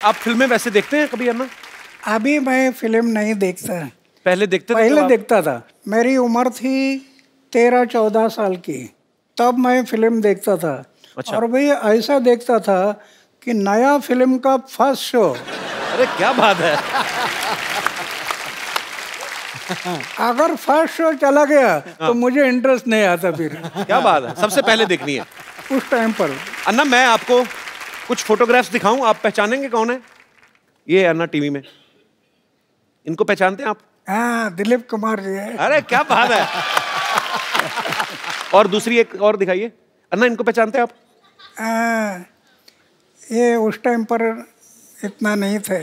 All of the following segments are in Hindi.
आप फिल्में वैसे देखते हैं कभी अन्ना? अभी मैं फिल्म नहीं देखता। पहले देखते थे? पहले देखता था। मेरी उम्र थी 13-14 साल की, तब मैं फिल्म देखता था। अच्छा। और भी ऐसा देखता था कि नया फिल्म का फर्स्ट शो। अरे क्या बात है। अगर फर्स्ट शो चला गया तो मुझे इंटरेस्ट नहीं आता फिर। क्या बात है, सबसे पहले देखनी है उस टाइम पर। अन्ना मैं आपको कुछ फोटोग्राफ्स दिखाऊं, आप पहचानेंगे कौन है? ये अन्ना टीवी में, इनको पहचानते हैं आप? हाँ, दिलीप कुमार जी है। अरे क्या बात है। और दूसरी एक और दिखाइए अन्ना, इनको पहचानते हैं आप? ये उस टाइम पर इतना नहीं थे।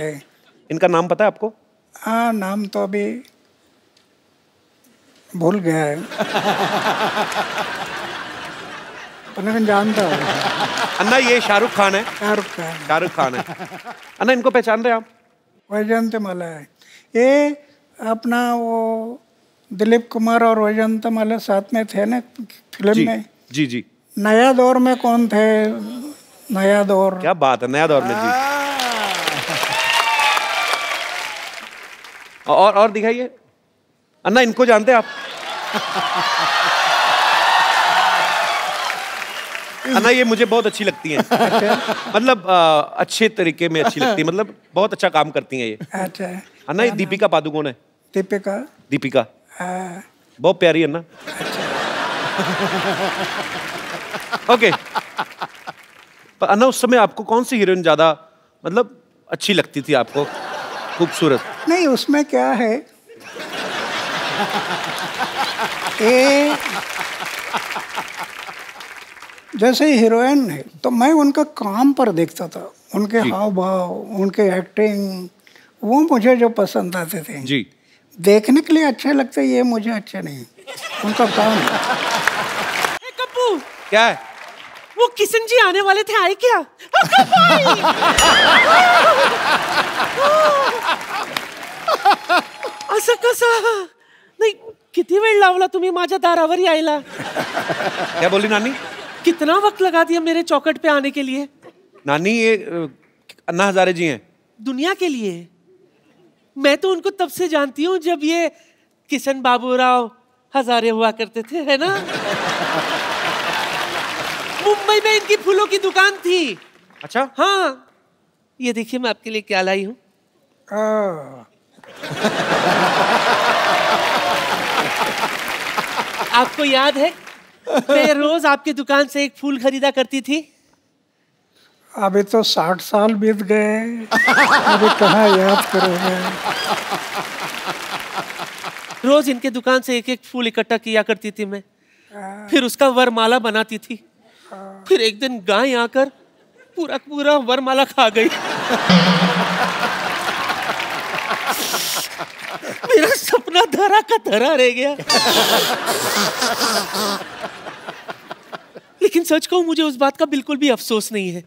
इनका नाम पता है आपको? हाँ, नाम तो अभी भूल गया है। लेकिन जानता हूँ। अन्ना ये शाहरुख खान है। शाहरुख खान है। अन्ना इनको पहचान रहे हैं आप? वैजयंतीमाला है ये। अपना वो दिलीप कुमार और वैजयंतीमाला साथ में थे ना फिल्म में। जी जी। नया दौर में कौन थे? नया दौर। क्या बात है, नया दौर में जी। और दिखाइए अन्ना, इनको जानते हैं आप? अन्ना ये मुझे बहुत अच्छी लगती हैं। मतलब अच्छे तरीके में अच्छी लगती है, मतलब बहुत अच्छा काम करती हैं ये। अच्छा। अन्ना ये दीपिका पादुकोण है। दीपिका बहुत प्यारी है ना। ओके। पर अन्ना उस समय आपको कौन सी हीरोइन ज्यादा मतलब अच्छी लगती थी आपको, खूबसूरत? नहीं, उसमें क्या है ये जैसे हीरोइन है तो मैं उनका काम पर देखता था, उनके हाव भाव, उनके एक्टिंग, वो मुझे जो पसंद आते थे जी। देखने के लिए अच्छे लगते, ये मुझे अच्छे नहीं, उनका काम। कप्पू क्या है? वो किशन जी आने वाले थे, आए क्या? असं कसं? नाही, किती वेळ लावला तुम्ही माझ्या दारावर यायला? क्या बोली नानी? कितना वक्त लगा दिया मेरे चौखट पे आने के लिए? नानी ये अन्ना हजारे जी हैं। दुनिया के लिए। मैं तो उनको तब से जानती हूँ जब ये किशन बाबूराव हजारे हुआ करते थे, है ना? मुंबई में इनकी फूलों की दुकान थी। अच्छा। हाँ, ये देखिए मैं आपके लिए क्या लाई हूँ। आपको याद है मैं रोज आपकी दुकान से एक फूल खरीदा करती थी? अभी तो 60 साल बीत गए, अभी कहाँ याद करोगे? रोज इनके दुकान से एक एक फूल इकट्ठा किया करती थी मैं, फिर उसका वरमाला बनाती थी। फिर एक दिन गाय आकर पूरा पूरा वरमाला खा गई। मेरा सपना धरा का धरा रह गया। लेकिन सच कहूं, मुझे उस बात का बिल्कुल भी अफसोस नहीं है।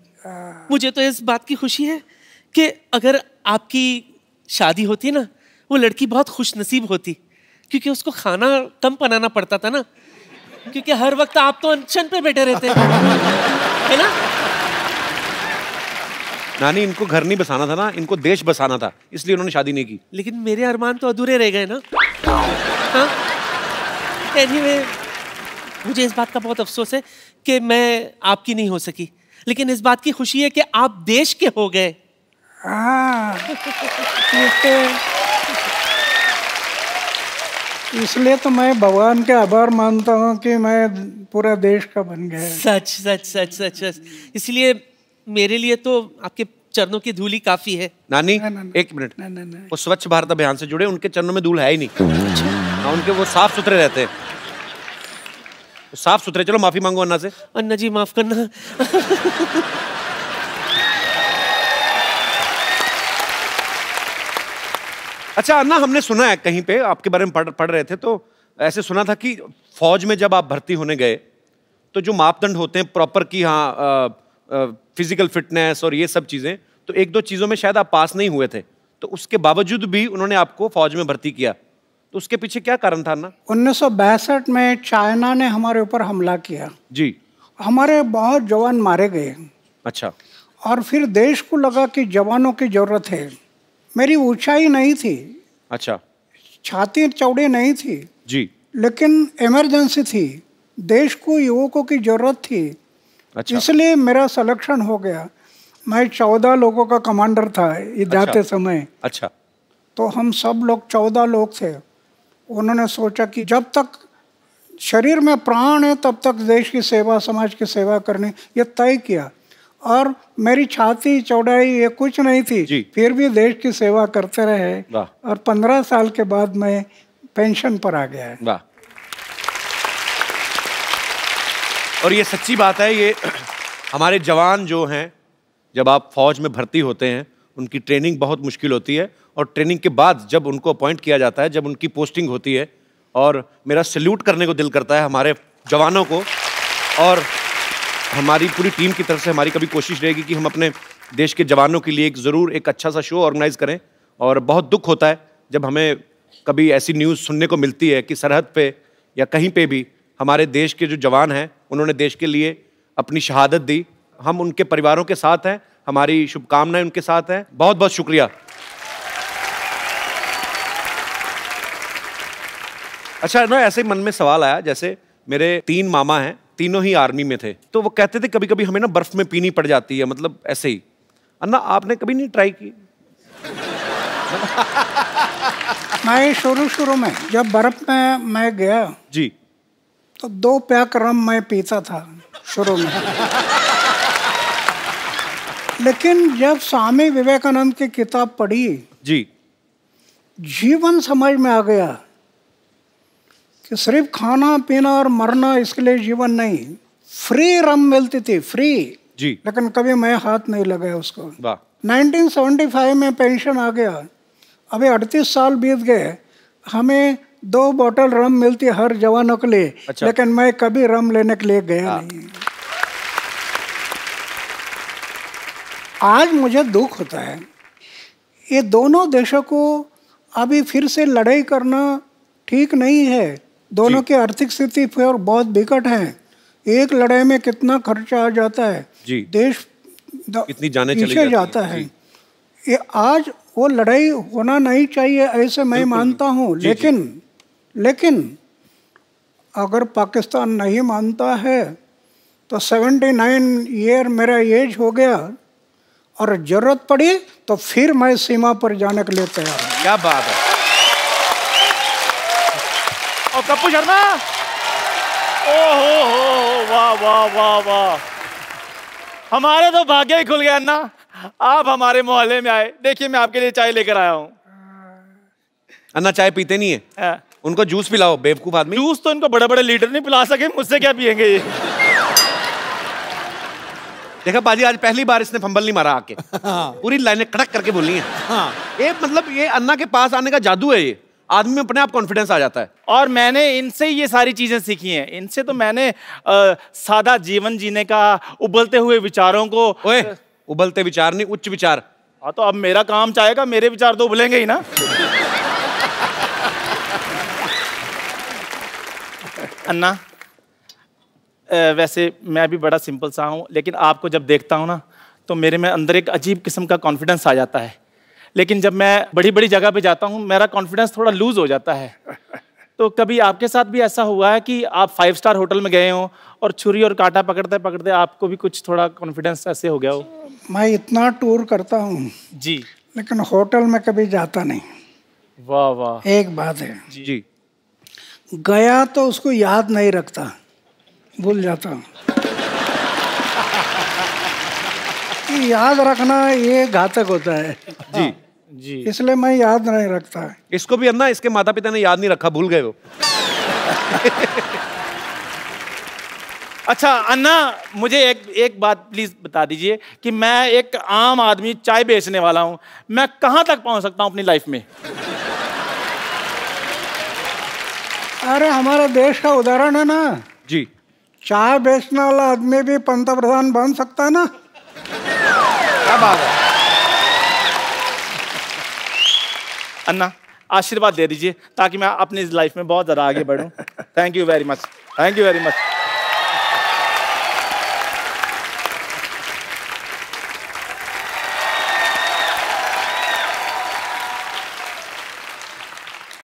मुझे तो इस बात की खुशी है कि अगर आपकी शादी होती ना, वो लड़की बहुत खुशनसीब होती, क्योंकि उसको खाना कम बनाना पड़ता था ना, क्योंकि हर वक्त आप तो अनशन पे बैठे रहते है ना? नानी इनको घर नहीं बसाना था ना, इनको देश बसाना था, इसलिए उन्होंने शादी नहीं की। लेकिन मेरे अरमान तो अधूरे रह गए ना। हाँ? Anyway, मुझे इस बात का बहुत अफसोस है कि मैं आपकी नहीं हो सकी, लेकिन इस बात की खुशी है कि आप देश के हो गए। इसलिए तो मैं भगवान के आभार मानता हूँ कि मैं पूरा देश का बन गया। सच सच सच सच सच। इसलिए मेरे लिए तो आपके चरणों की धूली काफी है। नानी एक मिनट, वो स्वच्छ भारत अभियान से जुड़े, उनके चरणों में धूल है ही नहीं। हाँ, उनके वो साफ सुथरे रहते हैं, साफ सुथरे। चलो माफी मांगो अन्ना से। अन्ना जी माफ करना। अच्छा अन्ना, हमने सुना है कहीं पे आपके बारे में पढ़ रहे थे, तो ऐसे सुना था कि फौज में जब आप भर्ती होने गए तो जो मापदंड होते हैं प्रॉपर की, हाँ फिजिकल फिटनेस और ये सब चीजें, तो एक दो चीजों में शायद आप पास नहीं हुए थे, तो उसके बावजूद भी उन्होंने आपको फौज में भर्ती किया, तो उसके पीछे क्या कारण था ना? 1962 में चाइना ने हमारे ऊपर हमला किया जी। हमारे बहुत जवान मारे गए। अच्छा। और फिर देश को लगा कि जवानों की जरूरत है। मेरी ऊंचाई नहीं थी, अच्छा, छाती चौड़ी नहीं थी जी, लेकिन इमरजेंसी थी, देश को युवकों की जरूरत थी। अच्छा, इसलिए मेरा सिलेक्शन हो गया। मैं 14 लोगों का कमांडर था ये जाते समय। अच्छा, तो हम सब लोग 14 लोग थे। उन्होंने सोचा कि जब तक शरीर में प्राण है तब तक देश की सेवा, समाज की सेवा करनी, ये तय किया। और मेरी छाती चौड़ाई ये कुछ नहीं थी, फिर भी देश की सेवा करते रहे। और 15 साल के बाद मैं पेंशन पर आ गया है। वाह। और ये सच्ची बात है, ये हमारे जवान जो हैं, जब आप फौज में भर्ती होते हैं, उनकी ट्रेनिंग बहुत मुश्किल होती है, और ट्रेनिंग के बाद जब उनको अपॉइंट किया जाता है, जब उनकी पोस्टिंग होती है, और मेरा सैल्यूट करने को दिल करता है हमारे जवानों को। और हमारी पूरी टीम की तरफ से हमारी कभी कोशिश रहेगी कि हम अपने देश के जवानों के लिए ज़रूर एक अच्छा सा शो ऑर्गेनाइज करें। और बहुत दुख होता है जब हमें कभी ऐसी न्यूज़ सुनने को मिलती है कि सरहद पे या कहीं पे भी हमारे देश के जो जवान हैं, उन्होंने देश के लिए अपनी शहादत दी। हम उनके परिवारों के साथ हैं, हमारी शुभकामनाएं उनके साथ हैं। बहुत बहुत शुक्रिया। अच्छा ना, ऐसे ही मन में सवाल आया, जैसे मेरे 3 मामा हैं, तीनों ही आर्मी में थे, तो वो कहते थे कभी कभी हमें ना बर्फ में पीनी पड़ जाती है, मतलब ऐसे ही। अन्ना, आपने कभी नहीं ट्राई की? मैं शुरू में जब बर्फ में मैं गया जी, तो 2 पैक रम मैं पीता था शुरू में। लेकिन जब स्वामी विवेकानंद की किताब पढ़ी जी, जीवन समझ में आ गया कि सिर्फ खाना पीना और मरना इसके लिए जीवन नहीं। फ्री रम मिलती थी, फ्री जी, लेकिन कभी मैं हाथ नहीं लगाया उसको। वाह। 1975 में पेंशन आ गया, अभी 38 साल बीत गए, हमें 2 बोतल रम मिलती हर जवानों के लिए। अच्छा। लेकिन मैं कभी रम लेने के लिए गया नहीं। आज मुझे दुख होता है, ये दोनों देशों को अभी फिर से लड़ाई करना ठीक नहीं है। दोनों की आर्थिक स्थिति फिर बहुत विकट है। एक लड़ाई में कितना खर्चा आ जाता है जी, देश कितनी जाने चली जाता है। ये आज वो लड़ाई होना नहीं चाहिए ऐसे मैं मानता हूँ। लेकिन अगर पाकिस्तान नहीं मानता है तो 79 ईयर मेरा एज हो गया, और जरूरत पड़ी तो फिर मैं सीमा पर जाने के लिए तैयार हूँ। क्या बात है। और पप्पू शर्मा, ओहो, वाह वाह वाह वाह, हमारे तो भाग्य ही खुल गया अन्ना, आप हमारे मोहल्ले में आए। देखिए मैं आपके लिए चाय लेकर आया हूँ। अन्ना चाय पीते नहीं है, उनको जूस पिलाओ, बेवकूफ आदमी। जूस तो इनको बड़े बड़े लीडर नहीं पिला सके, मुझसे क्या पियेंगे ये। देखा बाजी, आज पहली बार इसने फंबल नहीं मारा आके। पूरी लाइनें कड़क करके बोलनी है। ये मतलब ये अन्ना के पास आने का जादू है, ये आदमी में अपने आप कॉन्फिडेंस आ जाता है। और मैंने इनसे ये सारी चीजें सीखी हैं। इनसे तो मैंने सादा जीवन जीने का, उबलते हुए विचारों को। ओए, उबलते विचार नहीं, उच्च विचार। हाँ तो अब मेरा काम चाहेगा, मेरे विचार तो उबलेंगे ही ना। अन्ना, वैसे मैं भी बड़ा सिंपल सा हूँ, लेकिन आपको जब देखता हूँ ना तो मेरे में अंदर एक अजीब किस्म का कॉन्फिडेंस आ जाता है। लेकिन जब मैं बड़ी बड़ी जगह पे जाता हूँ मेरा कॉन्फिडेंस थोड़ा लूज हो जाता है। तो कभी आपके साथ भी ऐसा हुआ है कि आप 5 स्टार होटल में गए हो और छुरी और कांटा पकड़ते पकड़ते आपको भी कुछ थोड़ा कॉन्फिडेंस ऐसे हो गया हो? मैं इतना टूर करता हूँ जी, लेकिन होटल में कभी जाता नहीं। वाह वाह। एक बात है जी, गया तो उसको याद नहीं रखता, भूल जाता हूँ। याद रखना ये घातक होता है जी जी, इसलिए मैं याद नहीं रखता। इसको भी अन्ना, इसके माता पिता ने याद नहीं रखा, भूल गए वो। अच्छा अन्ना, मुझे एक बात प्लीज बता दीजिए कि मैं एक आम आदमी चाय बेचने वाला हूं, मैं कहां तक पहुंच सकता हूं अपनी लाइफ में? अरे हमारे देश का उदाहरण है ना जी, चाय बेचने वाला आदमी भी पंतप्रधान बन सकता है ना। क्या बात है। अन्ना, आशीर्वाद दे दीजिए ताकि मैं अपनी लाइफ में बहुत ज़्यादा आगे बढ़ूं। Thank you very much, thank you very much.